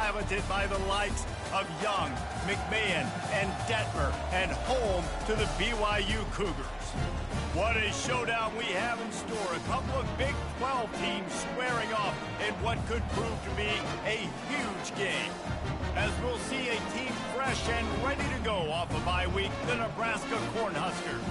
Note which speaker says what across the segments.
Speaker 1: piloted by the likes of Young, McMahon, and Detmer, and home to the BYU Cougars. What a showdown we have in store. A couple of Big 12 teams squaring off in what could prove to be a huge game. As we'll see a team fresh and ready to go off a bye week, the Nebraska Cornhuskers.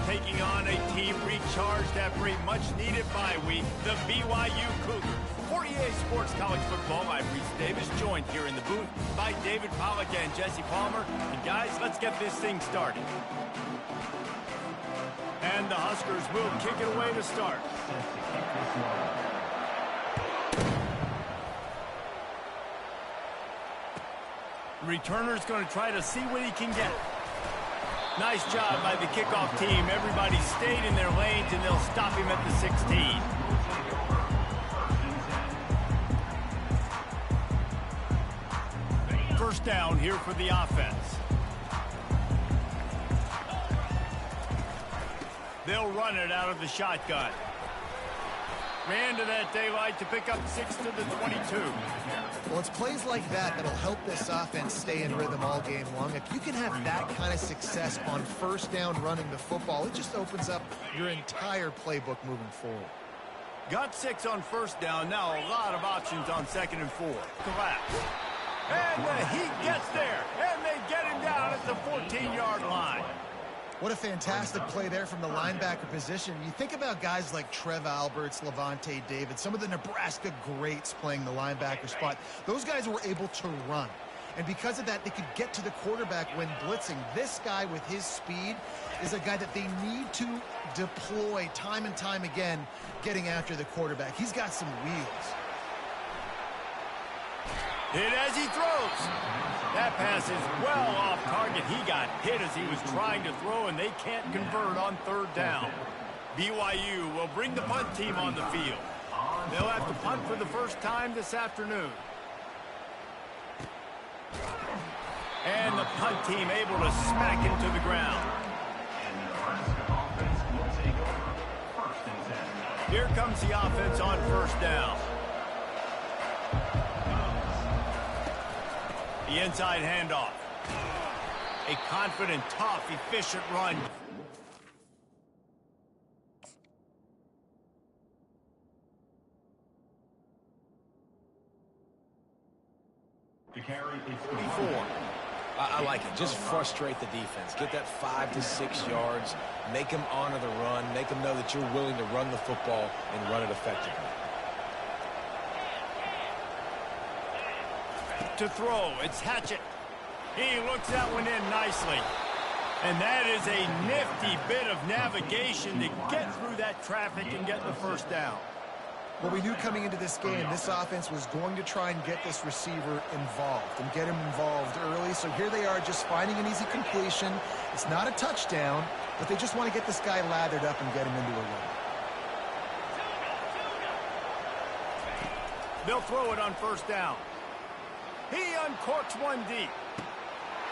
Speaker 1: Taking on a team recharged after a much-needed bye week, the BYU Cougars. For EA Sports College Football, I'm Reese Davis, joined here in the booth by David Pollack and Jesse Palmer. And guys, let's get this thing started. And the Huskers will kick it away to start. The returner's going to try to see what he can get. Nice job by the kickoff team. Everybody stayed in their lanes, and they'll stop him at the 16. First down here for the offense. They'll run it out of the shotgun. Ran to that daylight to pick up 6 to the 22.
Speaker 2: Well, it's plays like that that'll help this offense stay in rhythm all game long. If you can have that kind of success on first down running the football, it just opens up your entire playbook moving forward.
Speaker 1: Got 6 on first down. Now a lot of options on 2nd and 4. Collapse. And the Heat gets there. And they get him down at the 14-yard line.
Speaker 2: What a fantastic play there from the linebacker position. You think about guys like Trev Alberts, Levante David, some of the Nebraska greats playing the linebacker spot. Those guys were able to run. And because of that, they could get to the quarterback when blitzing. This guy with his speed is a guy that they need to deploy time and time again getting after the quarterback. He's got some wheels.
Speaker 1: Hit as he throws. That pass is well off target. He got hit as he was trying to throw, and they can't convert on 3rd down. BYU will bring the punt team on the field. They'll have to punt for the first time this afternoon. And the punt team able to smack him to the ground. Here comes the offense on 1st down. The inside handoff. A confident, tough, efficient run.
Speaker 3: To carry is
Speaker 1: 44.
Speaker 4: I like it. Just frustrate the defense. Get that 5 to 6 yards. Make them honor the run. Make them know that you're willing to run the football and run it effectively.
Speaker 1: To throw, it's Hatchett. He looks that one in nicely. And that is a nifty bit of navigation to get through that traffic and get the first down.
Speaker 2: Well, we knew coming into this game, this offense was going to try and get this receiver involved and get him involved early. So here they are just finding an easy completion. It's not a touchdown, but they just want to get this guy lathered up and get him into a run.
Speaker 1: They'll throw it on 1st down. He uncorks one deep.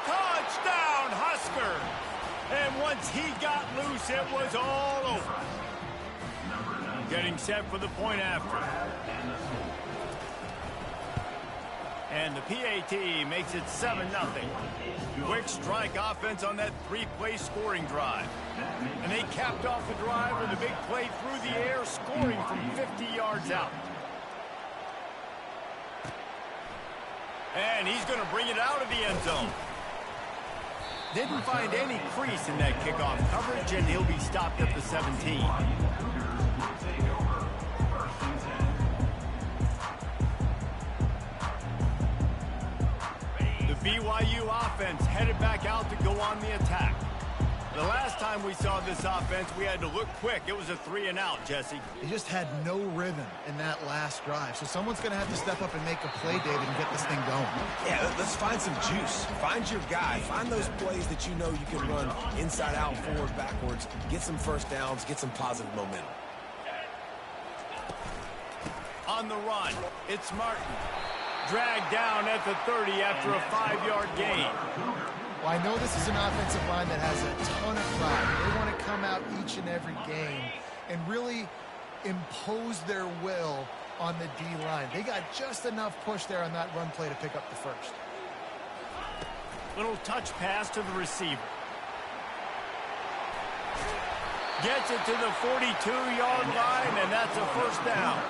Speaker 1: Touchdown, Husker! And once he got loose, it was all over. Getting set for the point after. And the PAT makes it 7-0. Quick strike offense on that 3-play scoring drive. And they capped off the drive with a big play through the air, scoring from 50 yards out. And he's going to bring it out of the end zone. Didn't find any crease in that kickoff coverage, and he'll be stopped at the 17. The BYU offense headed back out to go on the attack. The last time we saw this offense, we had to look quick. It was a 3-and-out, Jesse.
Speaker 2: They just had no rhythm in that last drive. So someone's going to have to step up and make a play, David, and get this thing going.
Speaker 4: Yeah, let's find some juice. Find your guy. Find those plays that you know you can run inside out, forward, backwards. Get some first downs. Get some positive momentum.
Speaker 1: On the run, it's Martin. Dragged down at the 30 after a 5-yard gain.
Speaker 2: Well, I know this is an offensive line that has a ton of pride. They want to come out each and every game and really impose their will on the D-line. They got just enough push there on that run play to pick up the first.
Speaker 1: Little touch pass to the receiver. Gets it to the 42-yard line, and that's a first down.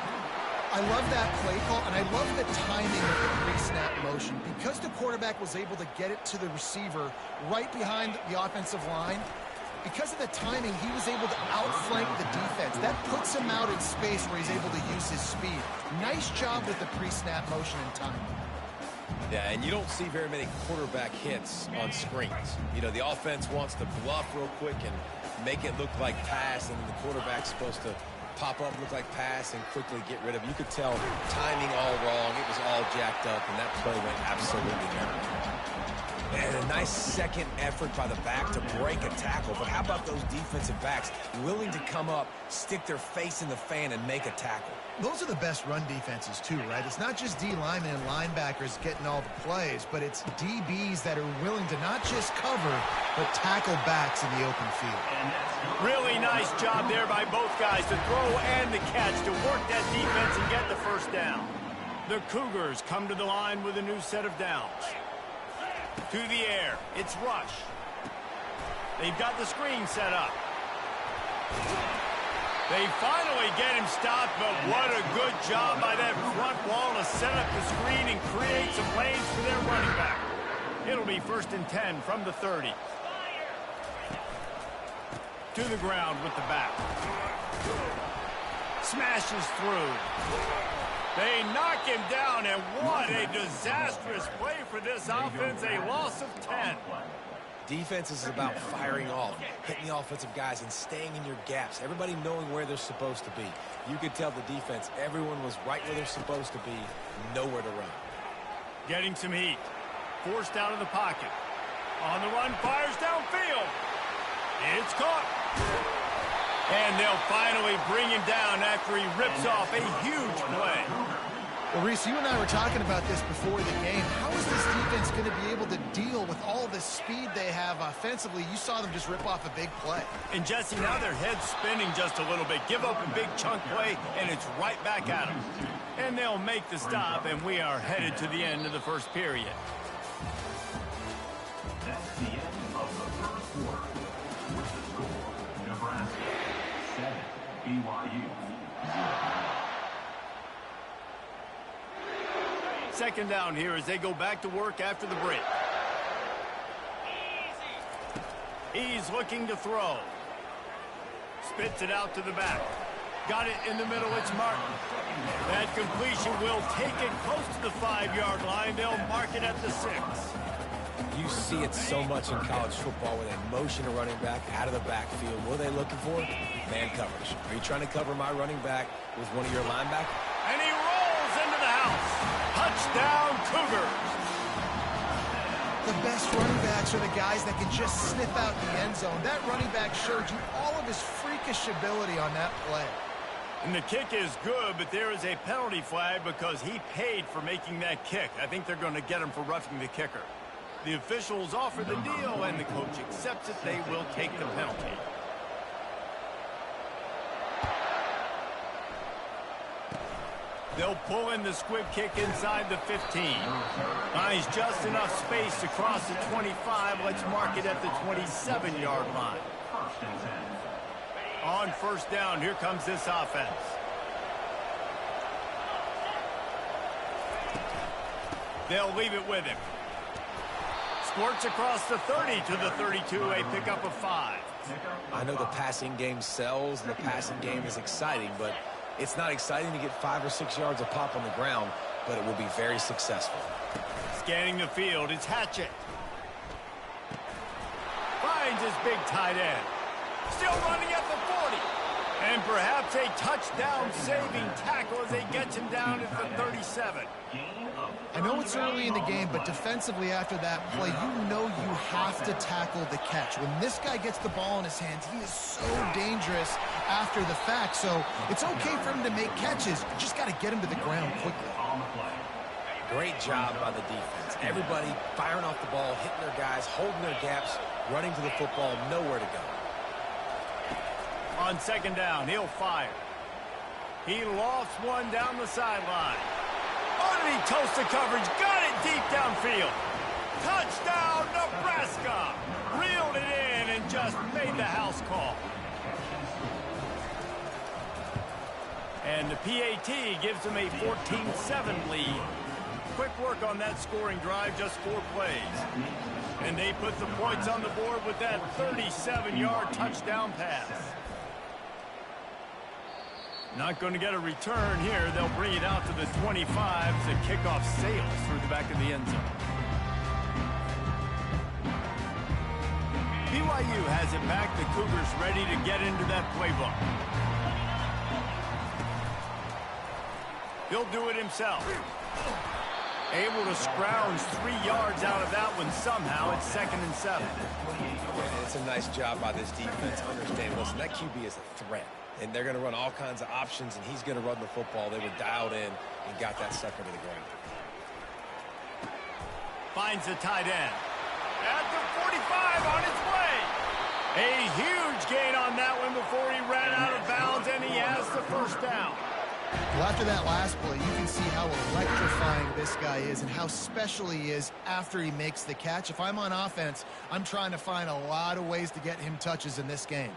Speaker 2: I love that play call, and I love the timing of the pre-snap motion. Because the quarterback was able to get it to the receiver right behind the offensive line, because of the timing, he was able to outflank the defense. That puts him out in space where he's able to use his speed. Nice job with the pre-snap motion and timing.
Speaker 4: Yeah, and you don't see very many quarterback hits on screens. You know, the offense wants to bluff real quick and make it look like pass, and the quarterback's supposed to pop up, look like pass, and quickly get rid of it. You could tell timing all wrong. It was all jacked up, and that play went absolutely nowhere. And a nice second effort by the back to break a tackle. But how about those defensive backs willing to come up, stick their face in the fan, and make a tackle?
Speaker 2: Those are the best run defenses too, right? It's not just D linemen and linebackers getting all the plays, but it's DBs that are willing to not just cover, but tackle backs in the open field.
Speaker 1: Really nice job there by both guys to throw and the catch to work that defense and get the first down. The Cougars come to the line with a new set of downs. To the air, it's rush. They've got the screen set up. They finally get him stopped, but what a good job by that front wall to set up the screen and create some lanes for their running back. It'll be 1st and 10 from the 30. To the ground with the back. Smashes through. They knock him down, and what a disastrous play for this offense. A loss of 10.
Speaker 4: Defense is about firing off, hitting the offensive guys, and staying in your gaps. Everybody knowing where they're supposed to be. You could tell the defense, everyone was right where they're supposed to be, nowhere to run.
Speaker 1: Getting some heat. Forced out of the pocket. On the run, fires downfield. It's caught. And they'll finally bring him down after he rips off a huge play.
Speaker 2: Well, Reese, you and I were talking about this before the game. How is this defense going to be able to deal with all the speed they have offensively? You saw them just rip off a big play.
Speaker 1: And, Jesse, now their head's spinning just a little bit. Give up a big chunk play, and it's right back at them. And they'll make the stop, and we are headed to the end of the first period.
Speaker 3: That's the end of the first quarter. With the score, Nebraska 7, BYU 0.
Speaker 1: Second down here as they go back to work after the break. He's looking to throw. Spits it out to the back. Got it in the middle. It's Martin. That completion will take it close to the 5-yard line. They'll mark it at the 6.
Speaker 4: You see it so much in college football where they motion a running back out of the backfield. What are they looking for? Man coverage. Are you trying to cover my running back with one of your linebackers?
Speaker 1: And he rolls into the house. Touchdown, Cougars.
Speaker 2: The best running backs are the guys that can just sniff out the end zone. That running back showed you all of his freakish ability on that play.
Speaker 1: And the kick is good, but there is a penalty flag because he paid for making that kick. I think they're going to get him for roughing the kicker. The officials offer the deal, and the coach accepts it. They will take the penalty. They'll pull in the squib kick inside the 15. Finds just enough space to cross the 25. Let's mark it at the 27-yard line. On first down, here comes this offense. They'll leave it with him. Squirts across the 30 to the 32, a pickup of 5.
Speaker 4: I know the passing game sells and the passing game is exciting, but it's not exciting to get 5 or 6 yards of pop on the ground, but it will be very successful.
Speaker 1: Scanning the field, it's Hatchett. Finds his big tight end. Still running at the 40. And perhaps a touchdown-saving tackle as they get him down at the 37.
Speaker 2: I know it's early in the game, but defensively after that play, you know you have to tackle the catch. When this guy gets the ball in his hands, he is so dangerous after the fact. So it's okay for him to make catches. You just got to get him to the ground quickly.
Speaker 4: Great job by the defense. Everybody firing off the ball, hitting their guys, holding their gaps, running to the football, nowhere to go.
Speaker 1: On second down, he'll fire. He lofts one down the sideline. Underneath toast the coverage. Got it deep downfield. Touchdown, Nebraska. Reeled it in and just made the house call. And the PAT gives them a 14-7 lead. Quick work on that scoring drive, just 4 plays. And they put the points on the board with that 37-yard touchdown pass. Not going to get a return here. They'll bring it out to the 25 as the kickoff sails through the back of the end zone. BYU has it back. The Cougars ready to get into that playbook. He'll do it himself. Able to scrounge 3 yards out of that one somehow. It's 2nd and 7.
Speaker 4: And it's a nice job by this defense. Understand, listen, that QB is a threat. And they're going to run all kinds of options, and he's going to run the football. They were dialed in and got that sucker to the ground.
Speaker 1: Finds the tight end. At the 45 on his way. A huge gain on that one before he ran out of bounds, and he has the first down.
Speaker 2: Well, after that last play, you can see how electrifying this guy is and how special he is after he makes the catch. If I'm on offense, I'm trying to find a lot of ways to get him touches in this game.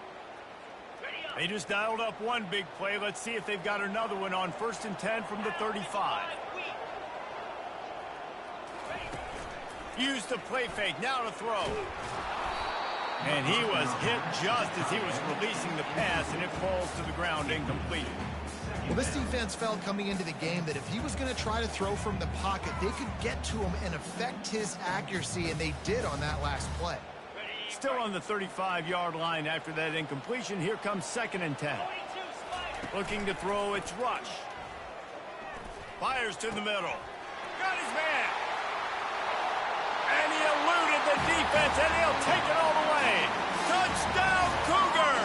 Speaker 1: They just dialed up one big play. Let's see if they've got another one on 1st and 10 from the 35. Use the play fake. Now to throw. And he was hit just as he was releasing the pass, and it falls to the ground incomplete.
Speaker 2: Well, this defense felt coming into the game that if he was going to try to throw from the pocket, they could get to him and affect his accuracy, and they did on that last play.
Speaker 1: Still on the 35-yard line after that incompletion. Here comes 2nd and 10. Looking to throw, it's Rush. Fires to the middle. Got his man. And he eluded the defense, and he'll take it all the way. Touchdown, Cougar!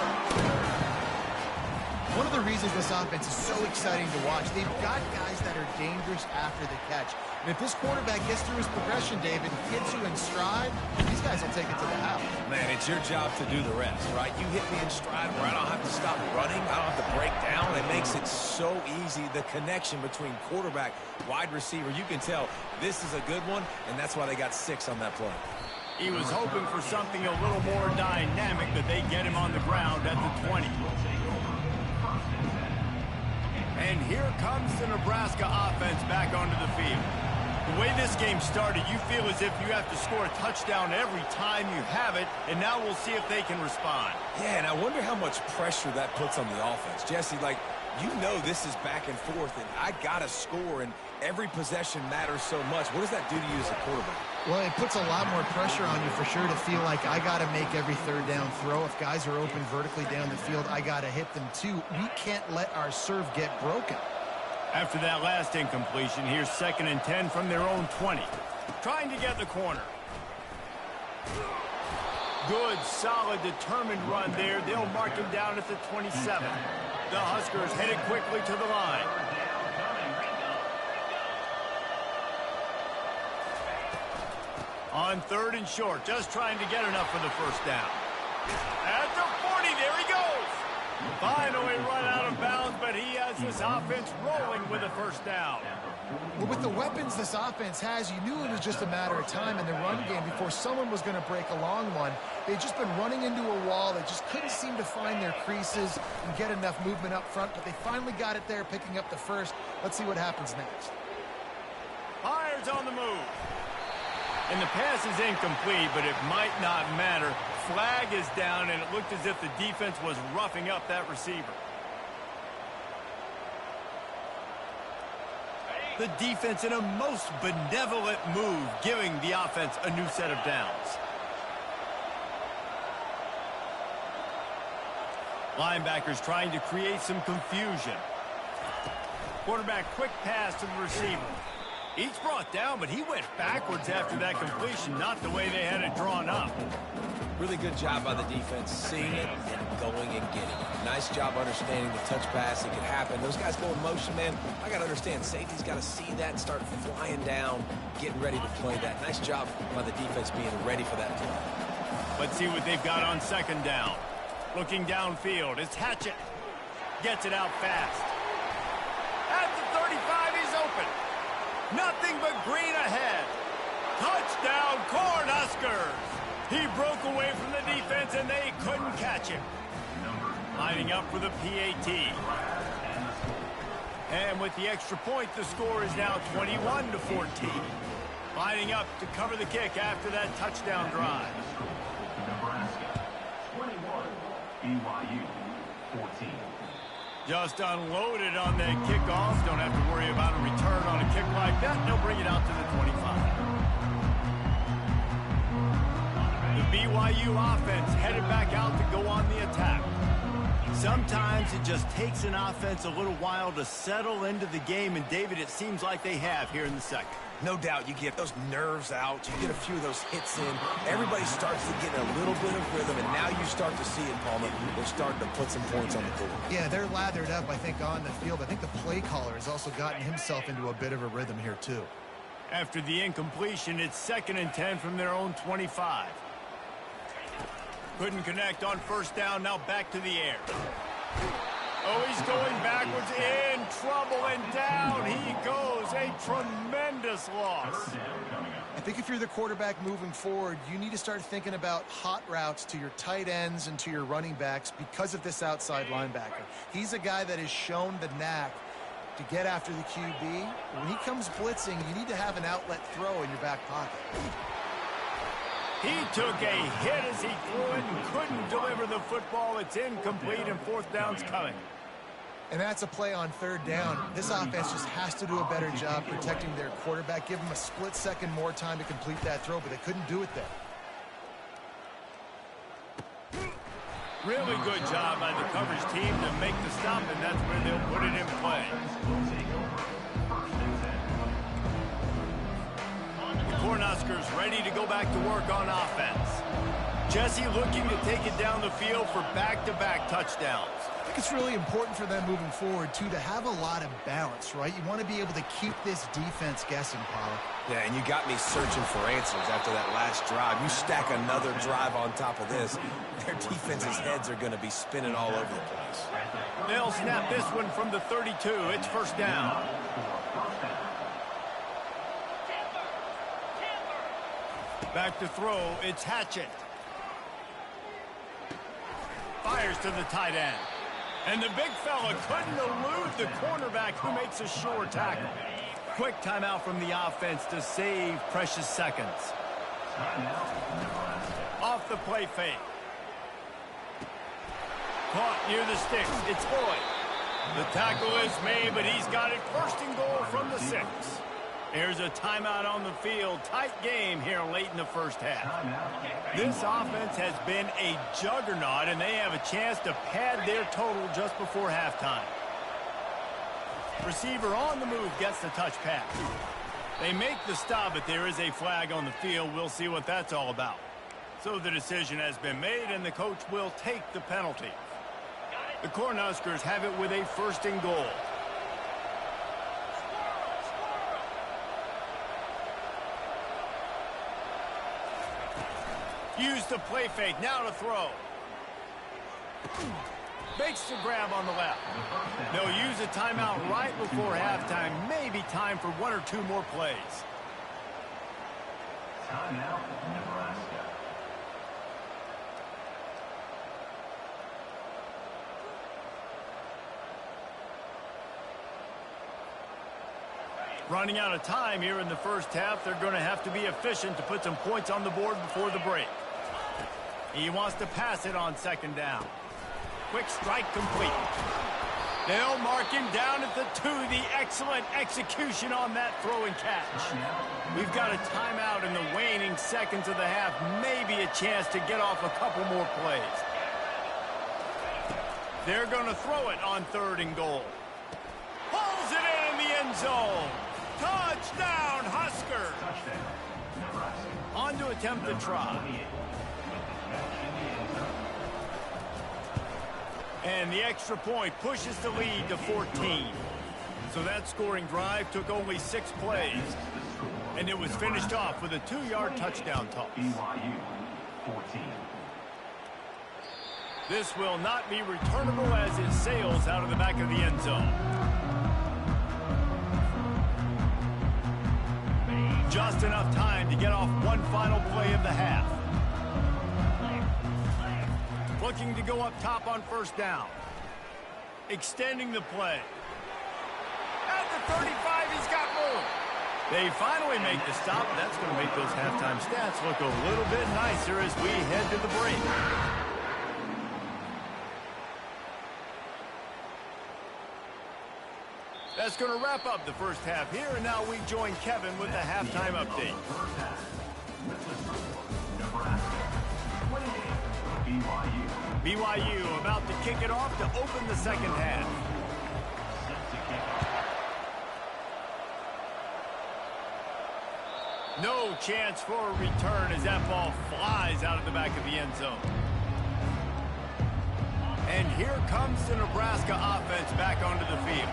Speaker 2: One of the reasons this offense is so exciting to watch, they've got guys that are dangerous after the catch. And if this quarterback gets through his progression, David, gets you in stride, these guys will take it to the house.
Speaker 4: Man, it's your job to do the rest, right? You hit me in stride where I don't have to stop running. I don't have to break down. It makes it so easy, the connection between quarterback, wide receiver. You can tell this is a good one, and that's why they got 6 on that play.
Speaker 1: He was hoping for something a little more dynamic, but they get him on the ground at the 20. And here comes the Nebraska offense back onto the field. The way this game started, you feel as if you have to score a touchdown every time you have it, and now we'll see if they can respond.
Speaker 4: Yeah, and I wonder how much pressure that puts on the offense. Jesse, like, you know this is back and forth, and I got to score, and every possession matters so much. What does that do to you as a quarterback?
Speaker 2: Well, it puts a lot more pressure on you for sure to feel like I got to make every 3rd down throw. If guys are open vertically down the field, I got to hit them too. We can't let our serve get broken.
Speaker 1: After that last incompletion, here's 2nd and 10 from their own 20. Trying to get the corner. Good, solid, determined run there. They'll mark him down at the 27. The Huskers headed quickly to the line. On 3rd and short, just trying to get enough for the first down. At the 40, there he goes. Finally run out of bounds, but he has this offense rolling with a first down.
Speaker 2: Well, with the weapons this offense has, you knew it was just a matter of time in the run game before someone was going to break a long one. They'd just been running into a wall. They just couldn't seem to find their creases and get enough movement up front, but they finally got it there, picking up the first. Let's see what happens next.
Speaker 1: Fires on the move. And the pass is incomplete, but it might not matter. Flag is down, and it looked as if the defense was roughing up that receiver. The defense in a most benevolent move, giving the offense a new set of downs. Linebackers trying to create some confusion. Quarterback quick pass to the receiver. Each brought down, but he went backwards after that completion, not the way they had it drawn up.
Speaker 4: Really good job by the defense, seeing it and going and getting it. Nice job understanding the touch pass. It could happen. Those guys go in motion, man. I got to understand, safety's got to see that and start flying down, getting ready to play that. Nice job by the defense being ready for that play.
Speaker 1: Let's see what they've got on 2nd down. Looking downfield, it's Hatchett. Gets it out fast. At the 35, he's open. Nothing but green ahead. Touchdown, Cornhuskers. He broke away from the defense, and they couldn't catch him. Lining up for the PAT. And with the extra point, the score is now 21-14. Lining up to cover the kick after that touchdown drive.
Speaker 3: Nebraska 21, BYU 14.
Speaker 1: Just unloaded on that kickoff. Don't have to worry about a return on a kick like that. They'll bring it out to the 25. The BYU offense headed back out to go on the attack. Sometimes it just takes an offense a little while to settle into the game, and David, it seems like they have here in the second.
Speaker 4: No doubt, you get those nerves out, you get a few of those hits in, everybody starts to get a little bit of rhythm, and now you start to see it, Palmer. They're starting to put some points on the board.
Speaker 2: Yeah, they're lathered up, I think, on the field. I think the play caller has also gotten himself into a bit of a rhythm here, too.
Speaker 1: After the incompletion, it's 2nd and 10 from their own 25. Couldn't connect on first down, now back to the air. Oh, he's going backwards, in trouble, and down he goes. A tremendous loss.
Speaker 2: I think if you're the quarterback moving forward, you need to start thinking about hot routes to your tight ends and to your running backs because of this outside linebacker. He's a guy that has shown the knack to get after the QB. When he comes blitzing, you need to have an outlet throw in your back pocket.
Speaker 1: He took a hit as he threw it and couldn't deliver the football. It's incomplete, and 4th down's coming.
Speaker 2: And that's a play on 3rd down. This offense just has to do a better job protecting their quarterback. Give them a split second more time to complete that throw, but they couldn't do it there.
Speaker 1: Really good job by the coverage team to make the stop, and that's where they'll put it in play. The Cornhuskers ready to go back to work on offense. Jesse looking to take it down the field for back-to-back touchdowns.
Speaker 2: I think it's really important for them moving forward, too, to have a lot of balance, right? You want to be able to keep this defense guessing, Pollock.
Speaker 4: Yeah, and you got me searching for answers after that last drive. You stack another drive on top of this, their defense's heads are going to be spinning all over the place.
Speaker 1: They'll snap this one from the 32. It's 1st down. Back to throw. It's Hatchett. Fires to the tight end. And the big fella couldn't elude the cornerback who makes a sure tackle. Quick timeout from the offense to save precious seconds. Off the play fake. Caught near the sticks. It's Boyd. The tackle is made, but he's got it 1st and goal from the 6. Here's a timeout on the field. Tight game here late in the 1st half. This offense has been a juggernaut, and they have a chance to pad their total just before halftime. Receiver on the move gets the touch pass. They make the stop, but there is a flag on the field. We'll see what that's all about. So the decision has been made, and the coach will take the penalty. The Cornhuskers have it with a 1st and goal. Use the play fake, now to throw. Makes the grab on the left. They'll use a timeout right before halftime. Maybe time for 1 or 2 more plays.
Speaker 3: Timeout, Nebraska.
Speaker 1: Running out of time here in the 1st half. They're going to have to be efficient to put some points on the board before the break. He wants to pass it on 2nd down. Quick strike complete. They'll mark him down at the 2. The excellent execution on that throw and catch. We've got a timeout in the waning seconds of the half. Maybe a chance to get off a couple more plays. They're going to throw it on 3rd and goal. Pulls it in the end zone. Touchdown, Huskers. On to attempt the try. And the extra point pushes the lead to 14. So that scoring drive took only 6 plays. And it was finished off with a 2-yard touchdown toss.
Speaker 3: BYU 14.
Speaker 1: This will not be returnable as it sails out of the back of the end zone. just enough time to get off one final play of the half. Looking to go up top on first down. Extending the play. At the 35, he's got room. They finally make the stop. That's going to make those halftime stats look a little bit nicer as we head to the break. That's going to wrap up the first half here, and now we join Kevin with the halftime update. BYU about to kick it off to open the second half. No chance for a return as that ball flies out of the back of the end zone. And here comes the Nebraska offense back onto the field.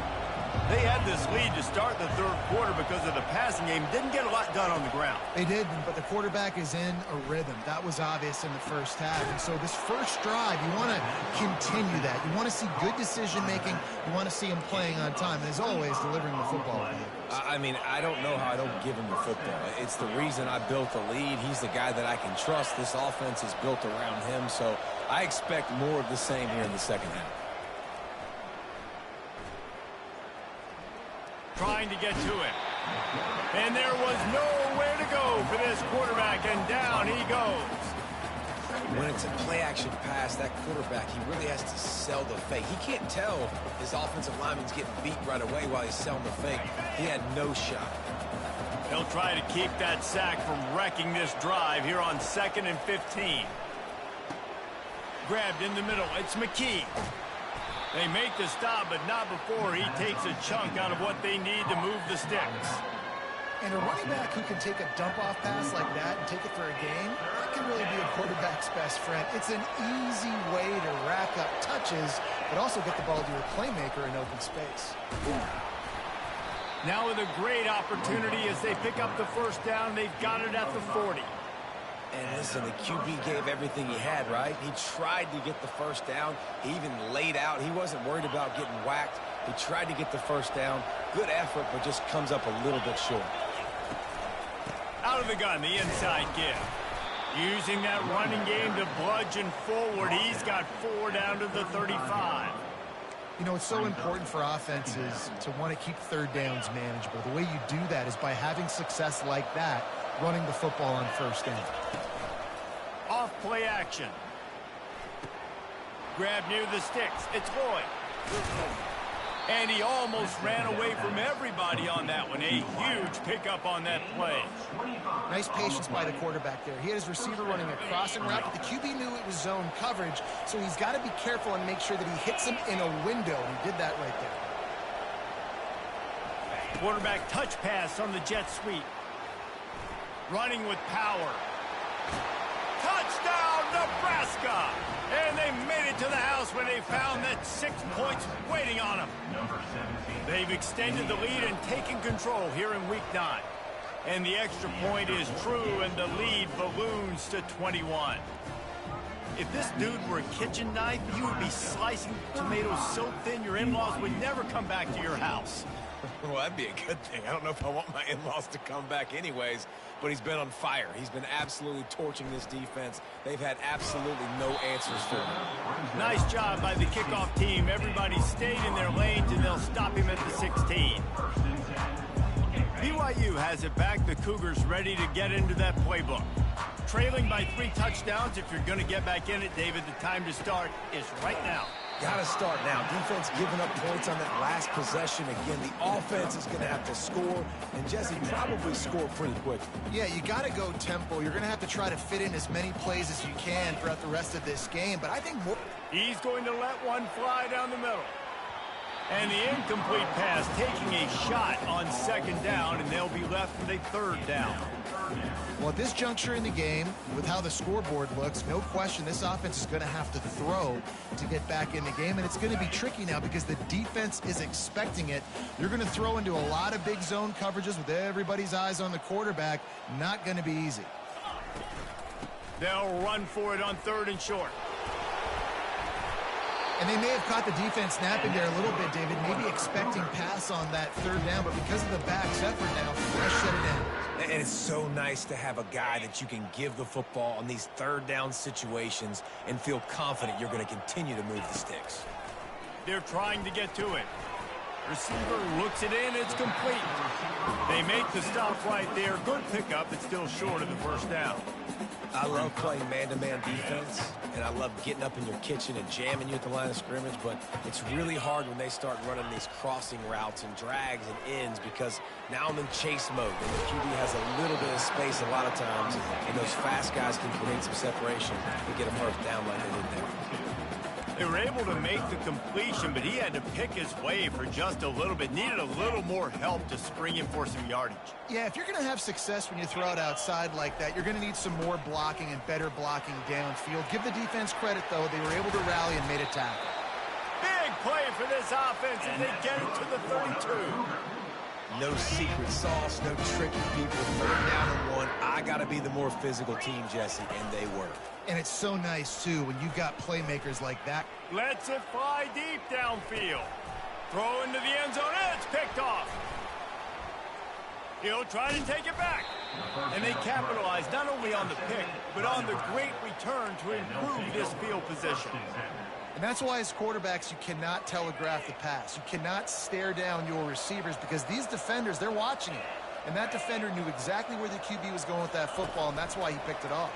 Speaker 1: They had this lead to start the third quarter because of the passing game. Didn't get a lot done on the ground.
Speaker 2: They did, but the quarterback is in a rhythm. That was obvious in the first half. And so this first drive, you want to continue that. You want to see good decision-making. You want to see him playing on time. And as always, delivering the football.
Speaker 4: I mean, I don't know how I don't give him the football. It's the reason I built the lead. He's the guy that I can trust. This offense is built around him. So I expect more of the same here in the second half.
Speaker 1: Trying to get to it. And there was nowhere to go for this quarterback, and down he goes.
Speaker 4: When it's a play-action pass, that quarterback, he really has to sell the fake. He can't tell his offensive lineman's getting beat right away while he's selling the fake. He had no shot.
Speaker 1: He'll try to keep that sack from wrecking this drive here on 2nd and 15. Grabbed in the middle. It's McKee. They make the stop, but not before he takes a chunk out of what they need to move the sticks.
Speaker 2: And a running back who can take a dump-off pass like that and take it for a gain, that can really be a quarterback's best friend. It's an easy way to rack up touches, but also get the ball to a playmaker in open space.
Speaker 1: Now with a great opportunity as they pick up the first down, they've got it at the 40.
Speaker 4: And listen, the QB gave everything he had, right? He tried to get the first down. He even laid out. He wasn't worried about getting whacked. He tried to get the first down. Good effort, but just comes up a little bit short.
Speaker 1: Out of the gun, the inside give. Using that running game to bludgeon forward. He's got 4 down to the 35.
Speaker 2: You know, it's so important for offenses to want to keep third downs manageable. The way you do that is by having success like that, running the football on first down.
Speaker 1: Off play action. Grab near the sticks. It's Lloyd. And he almost ran away from everybody on that one. A huge pickup on that play.
Speaker 2: Nice patience by the quarterback there. He had his receiver running a crossing route, but the QB knew it was zone coverage, so he's got to be careful and make sure that he hits him in a window. He did that right there.
Speaker 1: Quarterback touch pass on the jet sweep. Running with power. Touchdown, Nebraska! And they made it to the house when they found that 6 points waiting on them. They've extended the lead and taken control here in Week 9. And the extra point is true, and the lead balloons to 21. If this dude were a kitchen knife, you would be slicing tomatoes so thin your in-laws would never come back to your house.
Speaker 4: Well, that'd be a good thing. I don't know if I want my in-laws to come back anyways, but he's been on fire. He's been absolutely torching this defense. They've had absolutely no answers for him.
Speaker 1: Nice job by the kickoff team. Everybody stayed in their lanes, and they'll stop him at the 16. BYU has it back. The Cougars ready to get into that playbook. Trailing by 3 touchdowns. If you're going to get back in it, David, the time to start is right now.
Speaker 4: Got to start now. Defense giving up points on that last possession. Again, the offense is going to have to score, and Jesse probably score pretty quick.
Speaker 2: Yeah, you got to go tempo. You're going to have to try to fit in as many plays as you can throughout the rest of this game, but I think more...
Speaker 1: He's going to let one fly down the middle. And the incomplete pass taking a shot on 2nd down, and they'll be left with a 3rd down.
Speaker 2: Well, at this juncture in the game, with how the scoreboard looks, no question this offense is going to have to throw to get back in the game, and it's going to be tricky now because the defense is expecting it. You're going to throw into a lot of big zone coverages with everybody's eyes on the quarterback. Not going to be easy.
Speaker 1: They'll run for it on 3rd and short.
Speaker 2: And they may have caught the defense snapping there a little bit, David, maybe expecting pass on that 3rd down, but because of the back's effort now, fresh set it in.
Speaker 4: And it's so nice to have a guy that you can give the football on these third down situations and feel confident you're going to continue to move the sticks.
Speaker 1: They're trying to get to it. Receiver looks it in. It's complete. They make the stop right there. Good pickup. It's still short of the first down.
Speaker 4: I love playing man-to-man defense, and I love getting up in your kitchen and jamming you at the line of scrimmage, but it's really hard when they start running these crossing routes and drags and ends because now I'm in chase mode, and the QB has a little bit of space a lot of times, and those fast guys can create some separation and get a first down like they did there.
Speaker 1: They were able to make the completion, but he had to pick his way for just a little bit. Needed a little more help to spring him for some yardage.
Speaker 2: Yeah, if you're going to have success when you throw it outside like that, you're going to need some more blocking and better blocking downfield. Give the defense credit, though. They were able to rally and made a tackle.
Speaker 1: Big play for this offense as they get it to the 32.
Speaker 4: No secret sauce, no tricky people. Third down and 1. I got to be the more physical team, Jesse, and they were.
Speaker 2: And it's so nice, too, when you've got playmakers like that.
Speaker 1: Lets it fly deep downfield. Throw into the end zone. It's picked off. He'll try to take it back. And they capitalize not only on the pick, but on the great return to improve this field position.
Speaker 2: And that's why, as quarterbacks, you cannot telegraph the pass. You cannot stare down your receivers because these defenders, they're watching it. And that defender knew exactly where the QB was going with that football, and that's why he picked it off.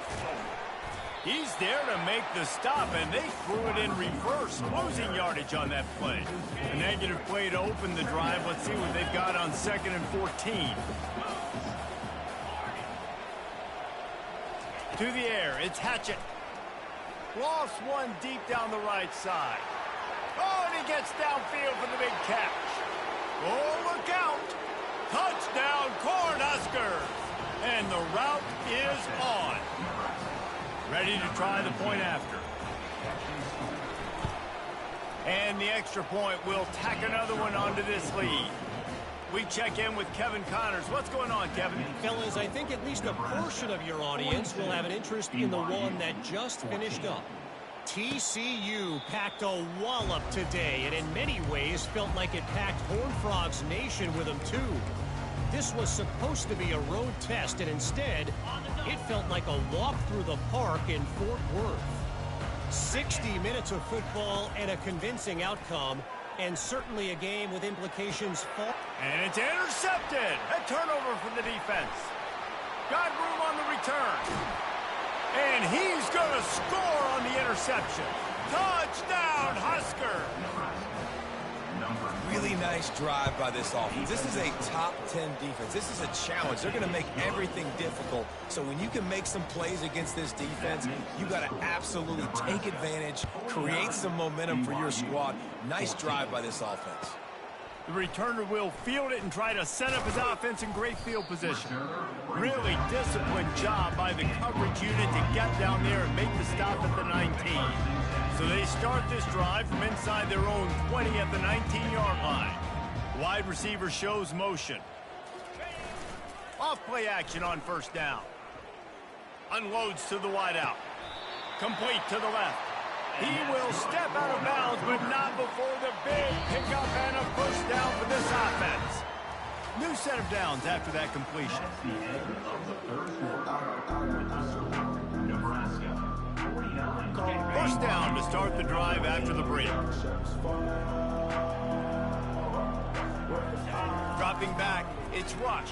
Speaker 1: He's there to make the stop, and they threw it in reverse, losing yardage on that play. A negative play to open the drive. Let's see what they've got on 2nd and 14. To the air, it's Hatchett. Lost one deep down the right side. Oh, and he gets downfield for the big catch. Oh, look out. Touchdown, Cornhuskers. And the route is on. Ready to try the point after. And the extra point will tack another one onto this lead. We check in with Kevin Connors. What's going on, Kevin?
Speaker 5: Fellas, I think at least a portion of your audience will have an interest in the one that just finished up. TCU packed a wallop today, and in many ways felt like it packed Horned Frogs Nation with them, too. This was supposed to be a road test, and instead, it felt like a walk through the park in Fort Worth. 60 minutes of football and a convincing outcome, and certainly a game with implications for...
Speaker 1: And it's intercepted. A turnover for the defense. Got room on the return. And he's going to score on the interception. Touchdown, Husker.
Speaker 4: Really nice drive by this offense. This is a top 10 defense. This is a challenge. They're going to make everything difficult. So when you can make some plays against this defense, you got to absolutely take advantage, create some momentum for your squad. Nice drive by this offense.
Speaker 1: The returner will field it and try to set up his offense in great field position. Really disciplined job by the coverage unit to get down there and make the stop at the 19. So they start this drive from inside their own 20 at the 19-yard line. Wide receiver shows motion. Off play action on first down. Unloads to the wideout. Complete to the left. He will step out of bounds, but not before the big pickup and a first down for this offense. New set of downs after that completion.
Speaker 3: Nebraska, 49.
Speaker 1: First down to start the drive after the break. Dropping back, it's Rush.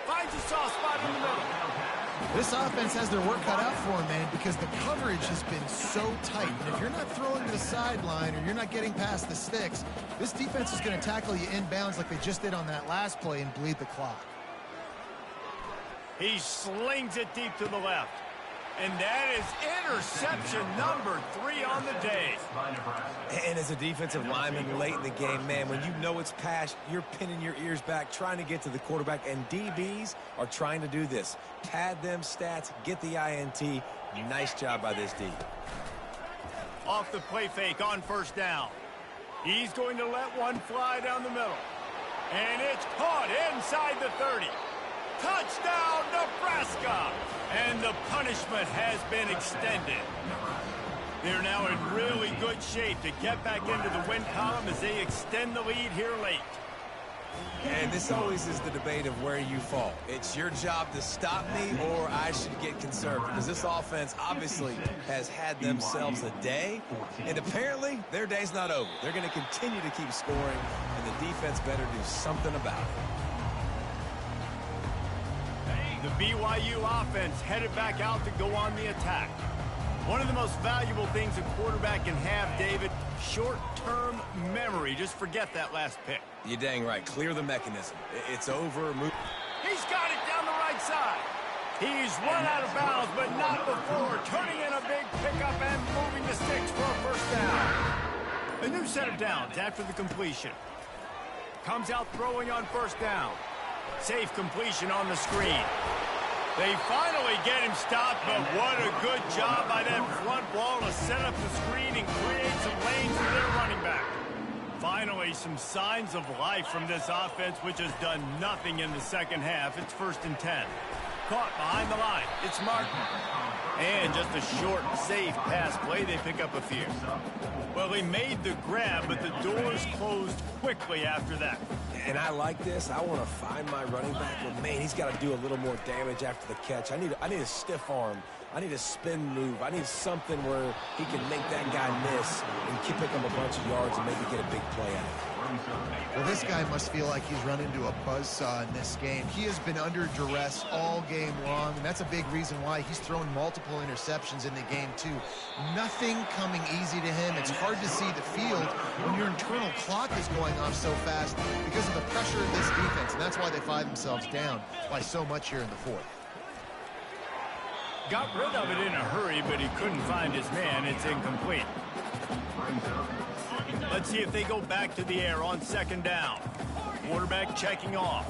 Speaker 1: Finds a soft spot in the middle.
Speaker 2: This offense has their work cut out for them, man, because the coverage has been so tight. And if you're not throwing to the sideline or you're not getting past the sticks, this defense is going to tackle you inbounds like they just did on that last play and bleed the clock.
Speaker 1: He slings it deep to the left. And that is interception number 3 on the day.
Speaker 4: And as a defensive lineman late in the game, man, when you know it's past, you're pinning your ears back, trying to get to the quarterback, and DBs are trying to do this. Pad them stats, get the INT. Nice job by this D.
Speaker 1: Off the play fake on first down. He's going to let one fly down the middle. And it's caught inside the 30. Touchdown, Nebraska! And the punishment has been extended. They're now in really good shape to get back into the win column as they extend the lead here late.
Speaker 4: And this always is the debate of where you fall. It's your job to stop me, or I should get conservative. Because this offense obviously has had themselves a day, and apparently their day's not over. They're going to continue to keep scoring, and the defense better do something about it.
Speaker 1: The BYU offense headed back out to go on the attack. One of the most valuable things a quarterback can have, David, short-term memory. Just forget that last pick.
Speaker 4: You're dang right. Clear the mechanism. It's over.
Speaker 1: He's got it down the right side. He's run out of bounds, but not before turning in a big pickup and moving the sticks for a first down. A new set of downs after the completion. Comes out throwing on first down. Safe completion on the screen. They finally get him stopped, but what a good job by that front wall to set up the screen and create some lanes for their running back. Finally, some signs of life from this offense, which has done nothing in the second half. It's 1st and 10. Caught behind the line. It's Martin. And just a short, safe pass play. They pick up a few. Well, he made the grab, but the doors closed quickly after that.
Speaker 4: And I like this. I want to find my running back, but man, he's got to do a little more damage after the catch. I need a stiff arm. I need a spin move. I need something where he can make that guy miss and pick up a bunch of yards and maybe get a big play out of it.
Speaker 2: Well, this guy must feel like he's run into a buzzsaw in this game. He has been under duress all game long, and that's a big reason why he's thrown multiple interceptions in the game, too. Nothing coming easy to him. It's hard to see the field when your internal clock is going off so fast because of the pressure of this defense, and that's why they find themselves down by so much here in the fourth.
Speaker 1: Got rid of it in a hurry, but he couldn't find his man. It's incomplete. Let's see if they go back to the air on 2nd down. Quarterback checking off.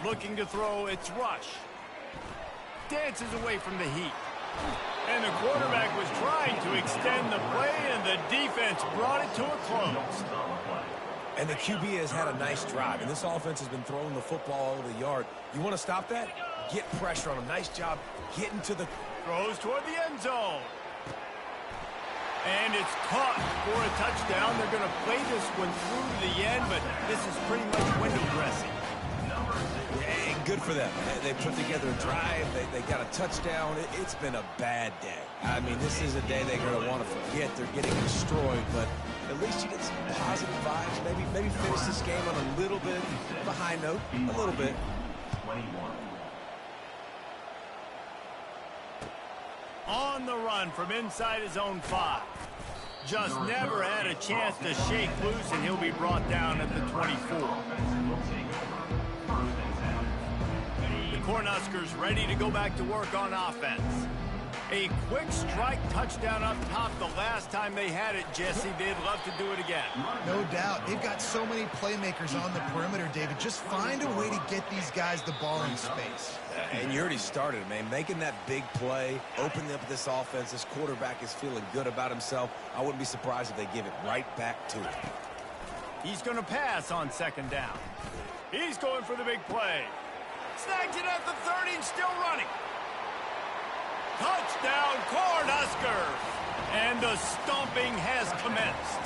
Speaker 1: Looking to throw, it's Rush. Dances away from the heat. And the quarterback was trying to extend the play, and the defense brought it to a close.
Speaker 4: And the QB has had a nice drive, and this offense has been throwing the football all over the yard. You want to stop that? Get pressure on him. Nice job getting to the...
Speaker 1: Throws toward the end zone. And it's caught for a touchdown. They're going to play this one through to the end, but this is pretty much window dressing.
Speaker 4: And good for them. They put together a drive. They got a touchdown. It's been a bad day. I mean, this is a day they're going to want to forget. They're getting destroyed, but at least you get some positive vibes. Maybe finish this game on a little bit of a high note. A little bit.
Speaker 3: 21.
Speaker 1: On the run from inside his own 5. Just never had a chance to shake loose, and he'll be brought down at the 24. The Cornhuskers ready to go back to work on offense. A quick strike touchdown up top the last time they had it, Jesse. They'd love to do it again.
Speaker 2: No doubt. They've got so many playmakers on the perimeter, David. Just find a way to get these guys the ball in space.
Speaker 4: And you already started, man. Making that big play, opening up this offense. This quarterback is feeling good about himself. I wouldn't be surprised if they give it right back to him.
Speaker 1: He's going to pass on 2nd down. He's going for the big play. Snags it at the 30 and still running. Touchdown, Cornhuskers! And the stomping has commenced.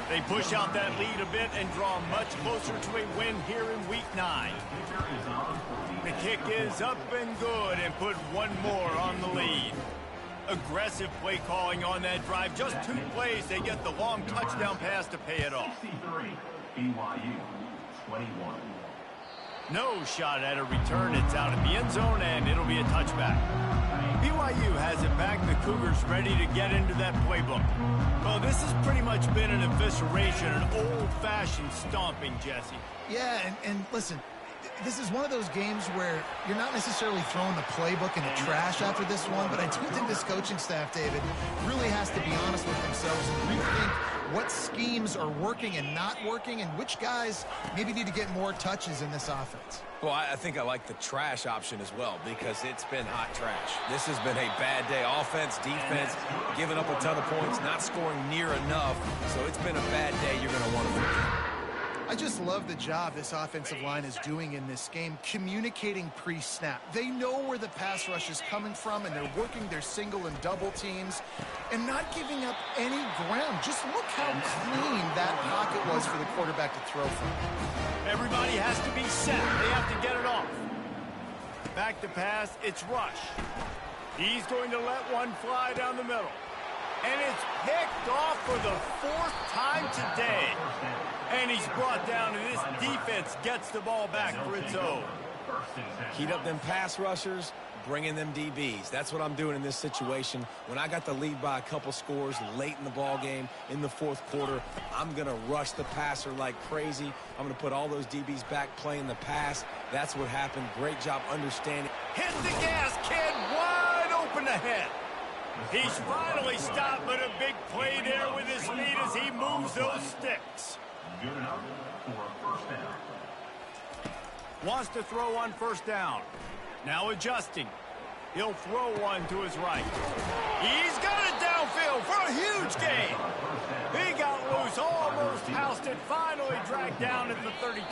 Speaker 1: They push out that lead a bit and draw much closer to a win here in Week 9. The kick is up and good, and put one more on the lead. Aggressive play calling on that drive. Just 2 plays, they get the long touchdown pass to pay it off.
Speaker 3: 63, BYU, 21.
Speaker 1: No shot at a return. It's out in the end zone, and it'll be a touchback. BYU has it back. The Cougars ready to get into that playbook. Well, this has pretty much been an evisceration, an old-fashioned stomping, Jesse.
Speaker 2: Yeah, and listen, this is one of those games where you're not necessarily throwing the playbook in the trash after this one, but I do think this coaching staff, David, really has to be honest with themselves and rethink what schemes are working and not working, and which guys maybe need to get more touches in this offense.
Speaker 4: Well, I think I like the trash option as well, because it's been hot trash. This has been a bad day. Offense, defense, giving up a ton of points, not scoring near enough. So it's been a bad day you're going to want to forget.
Speaker 2: I just love the job this offensive line is doing in this game, communicating pre-snap. They know where the pass rush is coming from, and they're working their single and double teams and not giving up any ground. Just look how clean that pocket was for the quarterback to throw from.
Speaker 1: Everybody has to be set. They have to get it off. Back to pass, it's Rush. He's going to let one fly down the middle. And it's picked off for the 4th time today. And he's brought down, and this defense gets the ball back for its own.
Speaker 4: Heat up them pass rushers, bring in them DBs. That's what I'm doing in this situation. When I got the lead by a couple scores late in the ball game, in the 4th quarter, I'm going to rush the passer like crazy. I'm going to put all those DBs back playing the pass. That's what happened. Great job understanding.
Speaker 1: Hit the gas, kid. Wide open ahead. He's finally stopped, but a big play there with his feet as he moves those sticks.
Speaker 3: Good enough for a first down.
Speaker 1: Wants to throw on first down. Now adjusting. He'll throw one to his right. He's got it downfield for a huge gain. He got loose, almost housed it, finally dragged down at the 32.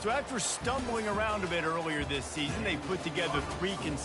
Speaker 1: So after stumbling around a bit earlier this season, they put together 3 consecutive